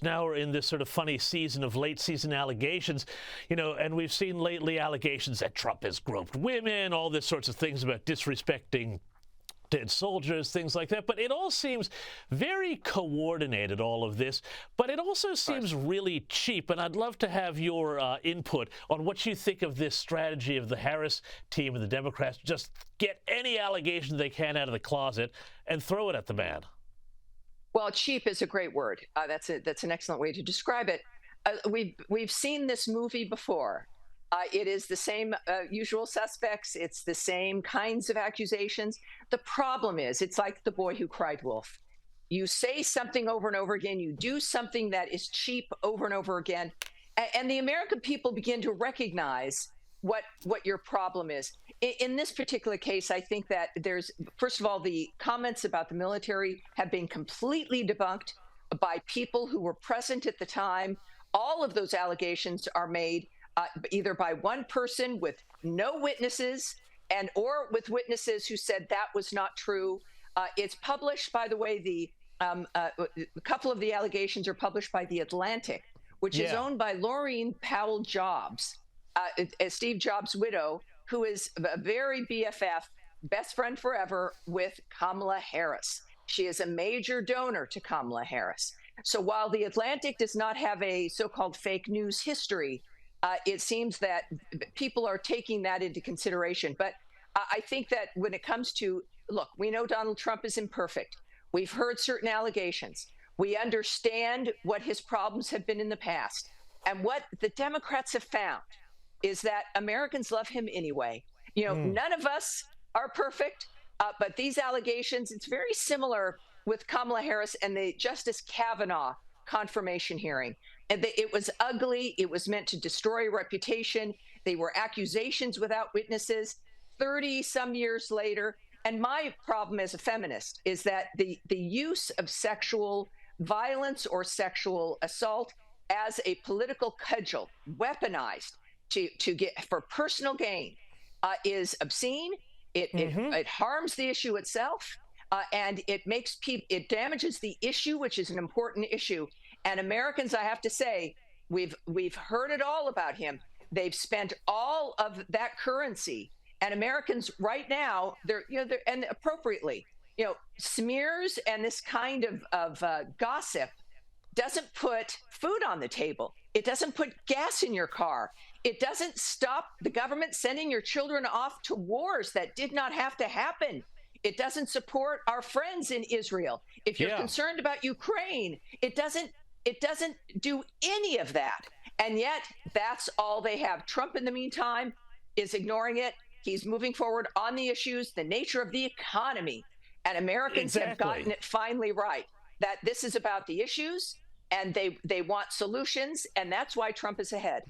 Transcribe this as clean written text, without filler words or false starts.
Now we're in this sort of funny season of late season allegations, and we've seen lately allegations that Trump has groped women, all this sorts of things about disrespecting dead soldiers, things like that. But it all seems very coordinated, all of this. But it also seems really cheap. And I'd love to have your input on what you think of this strategy of the Harris team and the Democrats. Just get any allegation they can out of the closet and throw it at the man. Well, cheap is a great word. That's an excellent way to describe it. We've seen this movie before. It is the same usual suspects. It's the same kinds of accusations. The problem is, it's like the boy who cried wolf. You say something over and over again. You do something that is cheap over and over again. And the American people begin to recognize what your problem is. In this particular case, I think that there's, first of all, the comments about the military have been completely debunked by people who were present at the time. All of those allegations are made either by one person with no witnesses or with witnesses who said that was not true. It's published, by the way, a couple of the allegations are published by The Atlantic, which is owned by Laurene Powell Jobs, Steve Jobs' widow, who is a very BFF, best friend forever, with Kamala Harris. She is a major donor to Kamala Harris. So while The Atlantic does not have a so-called fake news history, it seems that people are taking that into consideration. But I think that when it comes to, look, we know Donald Trump is imperfect. We've heard certain allegations. We understand what his problems have been in the past. And what the Democrats have found is that Americans love him anyway. None of us are perfect, but these allegations, it's very similar with Kamala Harris and the Justice Kavanaugh confirmation hearing. And it was ugly. It was meant to destroy reputation. They were accusations without witnesses 30 some years later. And my problem as a feminist is that the use of sexual violence or sexual assault as a political cudgel, weaponized to get for personal gain, is obscene. It harms the issue itself, and it damages the issue, which is an important issue. And Americans, I have to say, we've heard it all about him. They've spent all of that currency, and Americans right now, they're and appropriately, smears and this kind of gossip doesn't put food on the table. It doesn't put gas in your car. It doesn't stop the government sending your children off to wars that did not have to happen. It doesn't support our friends in Israel. If you're concerned about Ukraine, it doesn't do any of that. And yet that's all they have. Trump, in the meantime, is ignoring it. He's moving forward on the issues, the nature of the economy. And Americans have gotten it finally right, that this is about the issues, and they want solutions. And that's why Trump is ahead.